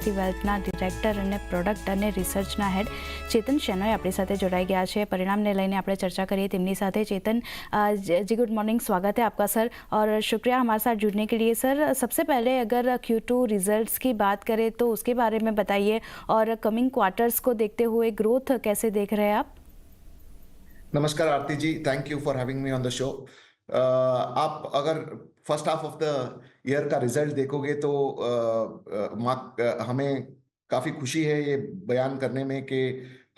વેલ્થના director અને product અને રિસર્ચના હેડ ચેતન શેનોય આપણી સાથે જોડાઈ ગયા છે। परिणामने લઈને આપણે ચર્ચા કરીએ તેમની સાથે। चेतन जी गुड मॉर्निंग, स्वागत है आपका सर और शुक्रिया हमारे साथ जुड़ने के लिए। सर सबसे पहले अगर Q2 रिजल्ट्स की बात करें तो उसके बारे में बताइए और कमिंग क्वार्टर्स को देखते हुए ग्रोथ कैसे देख रहे हैं आप? नमस्कार Aarti ji, thank you for having me on the show. आप अगर first half of the year का रिजल्ट देखोगे तो हमें काफी खुशी है ये बयान करने में कि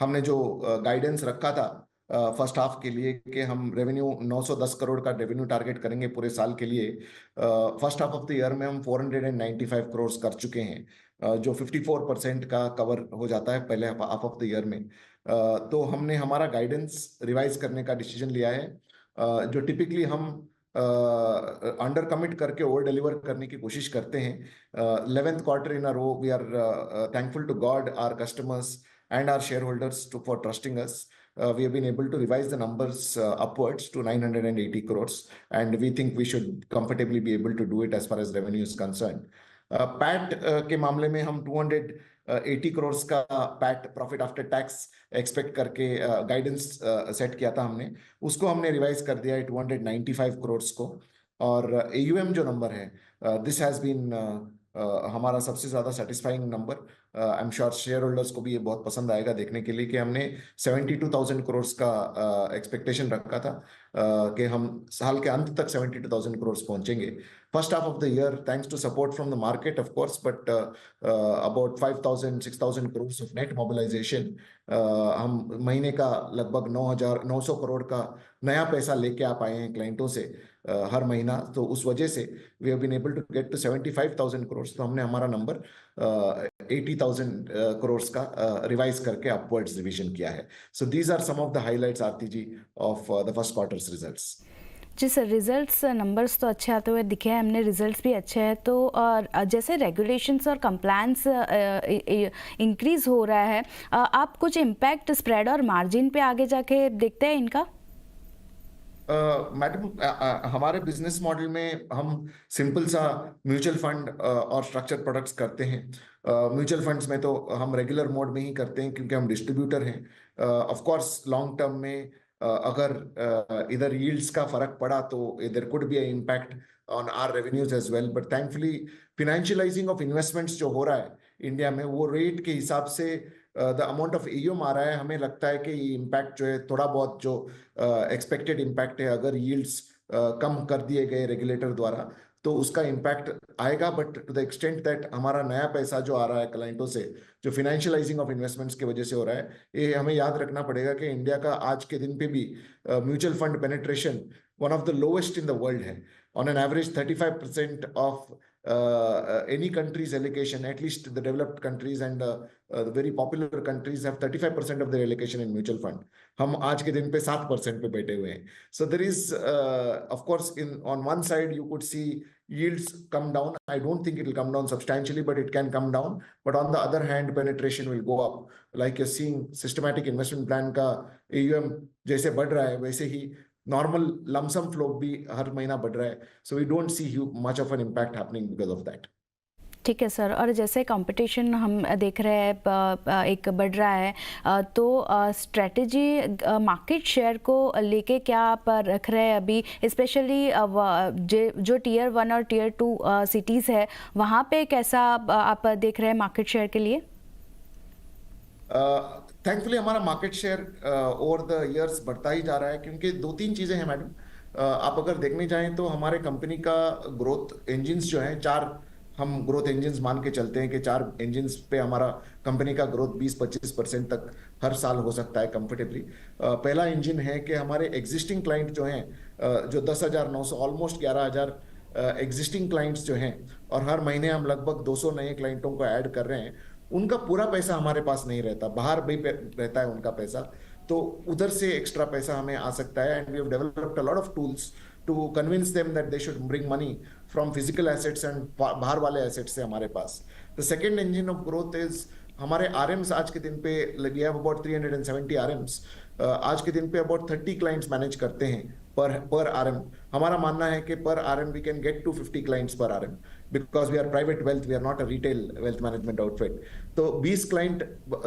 हमने जो गाइडेंस रखा था फर्स्ट हाफ के लिए कि हम रेवेन्यू 910 करोड़ का रेवेन्यू टारगेट करेंगे पूरे साल के लिए। First half of the year में हम 495 करोड़ कर चुके हैं, जो 54% का कवर हो जाता है पहले हाफ ऑफ द ईयर में। तो हमने हमारा गाइडेंस रिवाइज करने का डिसीजन लिया है। जो टिपिकली हम अंडर कमिट करके ओवर डिलीवर करने की कोशिश करते हैं। 11th quarter in a row we are thankful to God, our customers and our shareholders for trusting us. We have been able to revise the numbers upwards to 980 crores and we think we should comfortably be able to do it as far as revenue is concerned. PAT के मामले में हम 280 crores का PAT profit after tax expect करके guidance set किया था हमने, उसको हमने रिवाइज कर दिया है 295 crores को। और AUM जो नंबर है दिस हैज बीन हमारा सबसे ज्यादा satisfying number. I am sure share holders को भी ये बहुत पसंद आएगा देखने के लिए कि हमने 72,000 करोड़ का एक्सपेक्टेशन रखा था कि हम साल के अंत तक 72,000 करोड़ पहुंचेंगे। First half of the year thanks to support from the market of course, but about 5,000-6,000 crore of net mobilisation, हम महीने का लगभग 900 करोड़ का नया पैसा लेके आ पाए हैं क्लाइंटों से हर महीना। तो उस वजह से we have been able to get to 75,000 crore. तो हमने हमारा नंबर 80,000 करोड़ का रिवाइज करके अपवर्ड्स रिवीजन किया है। So these are some of the highlights Aarti ji of the first quarters results. जी सर, रिजल्ट्स नंबर्स तो अच्छे आते हुए दिखे हैं, हमने रिजल्ट्स भी अच्छे हैं। तो जैसे रेगुलेशंस और कंप्लायंस इंक्रीज हो रहा है, आप कुछ इम्पैक्ट स्प्रेड और मार्जिन पे आगे जाके देखते हैं इनका? मैडम हमारे बिजनेस मॉडल में हम सिंपल सा म्यूचुअल फंड और स्ट्रक्चर प्रोडक्ट्स करते हैं। म्यूचुअल फंड्स में तो हम रेगुलर मोड में ही करते हैं क्योंकि हम डिस्ट्रीब्यूटर हैं। ऑफ कोर्स लॉन्ग टर्म में अगर इधर यील्ड्स का फर्क पड़ा तो there could be a impact on our revenues as well, but thankfully financialising of investments जो हो रहा है इंडिया में वो रेट के हिसाब से द अमाउंट ऑफ AUM आ रहा है। हमें लगता है कि ये इम्पैक्ट जो है थोड़ा बहुत जो एक्सपेक्टेड इम्पैक्ट है, अगर यील्ड्स कम कर दिए गए रेगुलेटर द्वारा तो उसका इम्पैक्ट आएगा, but to the extent that हमारा नया पैसा जो आ रहा है क्लाइंटों से, जो फिनेंशियलाइजिंग ऑफ इन्वेस्टमेंट्स की वजह से हो रहा है, ये हमें याद रखना पड़ेगा कि इंडिया का आज के दिन पे भी mutual fund penetration one of the lowest in the world है। On an average 35% of any country's allocation, at least the developed countries and the very popular countries have 35% of their allocation in mutual fund. हम आज के दिन पे 7% पे बैठे हुए हैं। So there is of course on one side you could see yields come down. I don't think it will come down substantially, but it can come down. But on the other hand, penetration will go up. Like you're seeing systematic investment plan का AUM जैसे बढ़ रहा है वैसे ही normal lump sum flow भी हर महीना बढ़ रहा है। So we don't see much of an impact happening because of that. ठीक है सर, और जैसे कंपटीशन हम देख रहे हैं एक बढ़ रहा है, तो स्ट्रेटजी मार्केट शेयर को लेके क्या आप रख रहे हैं अभी, स्पेशली जो Tier 1 और Tier 2 सिटीज़ है वहाँ पे कैसा आप देख रहे हैं मार्केट शेयर के लिए? थैंकफुली हमारा market share over the years बढ़ता ही जा रहा है क्योंकि 2-3 चीजें हैं मैडम। आप अगर देखने जाएं तो हमारे कंपनी का ग्रोथ इंजिन्स जो हैं 4 हम ग्रोथ इंजिन्स मान के चलते हैं कि 4 इंजिन्स पे हमारा कंपनी का ग्रोथ 20-25% तक हर साल हो सकता है कंफर्टेबली। पहला इंजिन है कि हमारे एग्जिस्टिंग क्लाइंट जो हैं जो 10,900 ऑलमोस्ट 11,000 एग्जिस्टिंग क्लाइंट्स जो हैं और हर महीने हम लगभग 200 नए क्लाइंटों को ऐड कर रहे हैं, उनका पूरा पैसा हमारे पास नहीं रहता, बाहर भी रहता है उनका पैसा, तो उधर से एक्स्ट्रा पैसा हमें आ सकता है। And we have developed a lot of tools to convince them that they should bring money from physical assets and बाहर वाले एसेट्स से हमारे पास। The second engine of growth is हमारे RMs आज के दिन पे वी हैव अबाउट 370 RMs। आज के दिन पे अबाउट 30 क्लाइंट्स मैनेज करते हैं per RM. हमारा मानना है कि per RM we can get to 50 clients per RM because we are private wealth, we are not a retail wealth management outfit. तो 20 client,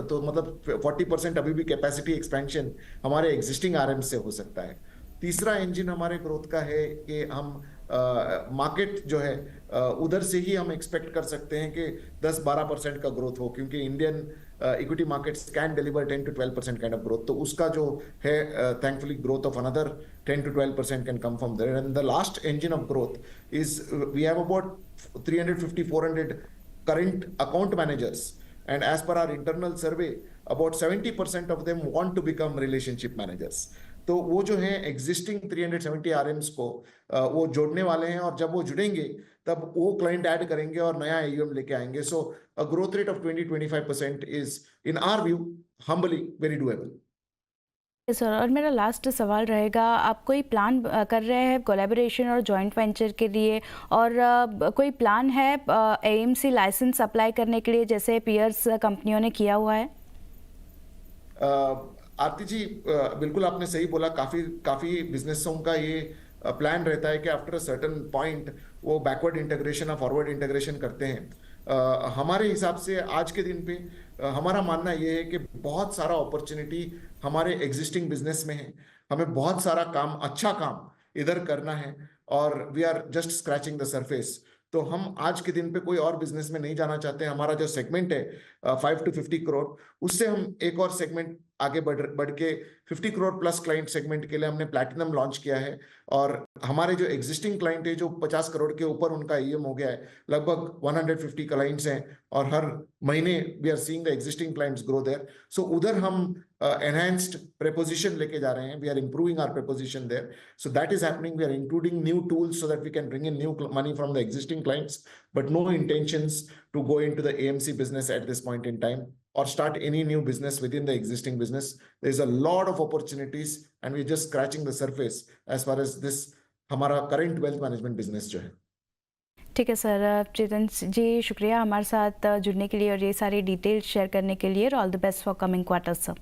तो मतलब 40% अभी भी कैपेसिटी एक्सपेंशन हमारे एग्जिस्टिंग RM से हो सकता है। तीसरा इंजन हमारे ग्रोथ का है कि हम मार्केट जो है उधर से ही हम एक्सपेक्ट कर सकते हैं कि 10-12% का ग्रोथ हो, क्योंकि Indian equity markets can deliver 10 to 12% kind of growth. तो उसका जो है thankfully growth of another 10 to 12% can come from there. And the last engine of growth is we have about 350-400 current account managers, and as per our internal survey about 70% of them want to become relationship managers. तो वो जो है existing 370 RMs को वो जोड़ने वाले हैं, और जब वो जुड़ेंगे तब वो क्लाइंट ऐड करेंगे और नया AUM लेके आएंगे। So a growth rate of 20-25% is in our view humbly very doable. Sir, और मेरा लास्ट सवाल रहेगा, आप कोई प्लान कर रहे हैं कोलैबोरेशन और जॉइंट वेंचर के लिए, और कोई प्लान है AMC लाइसेंस अप्लाई करने के लिए जैसे पीयर्स कंपनियों ने किया हुआ है? आरती जी, बिल्कुल आपने सही बोला। काफी बिजनेसों का ये प्लान रहता है कि आफ्टर अ सर्टेन पॉइंट वो बैकवर्ड इंटीग्रेशन और फॉरवर्ड इंटीग्रेशन करते हैं। हमारे हिसाब से आज के दिन पे हमारा मानना ये है कि बहुत सारा अपॉर्चुनिटी हमारे एग्जिस्टिंग बिजनेस में है। हमें बहुत सारा काम, अच्छा काम इधर करना है, और we are just scratching the surface. तो हम आज के दिन पे कोई और बिजनेस में नहीं जाना चाहते। हमारा जो सेगमेंट है 5 to 50 करोड़, उससे हम एक और सेगमेंट आगे बढ़ के 50 करोड़ प्लस क्लाइंट सेगमेंट के लिए हमने प्लैटिनम लॉन्च किया है। और हमारे जो एग्जिस्टिंग क्लाइंट है जो 50 करोड़ के ऊपर उनका AUM हो गया है, लगभग 150 क्लाइंट्स हैं, और हर महीने we are seeing the existing clients grow there. So उधर हम एनहांस्ड प्रेपोजिशन लेके जा रहे हैं। We are improving our proposition there, so that is happening. We are including new tools so that we can bring in new money from the existing clients, but no intentions to go into the AMC business at this point in time or start any new business within the existing business. There's a lot of opportunities and we're just scratching the surface as far as this हमारा current wealth management business जो है। ठीक है sir, चेतन जी शुक्रिया हमारे साथ जुड़ने के लिए और ये सारी डिटेल्स शेयर करने के लिए, और all the best for coming quarters sir.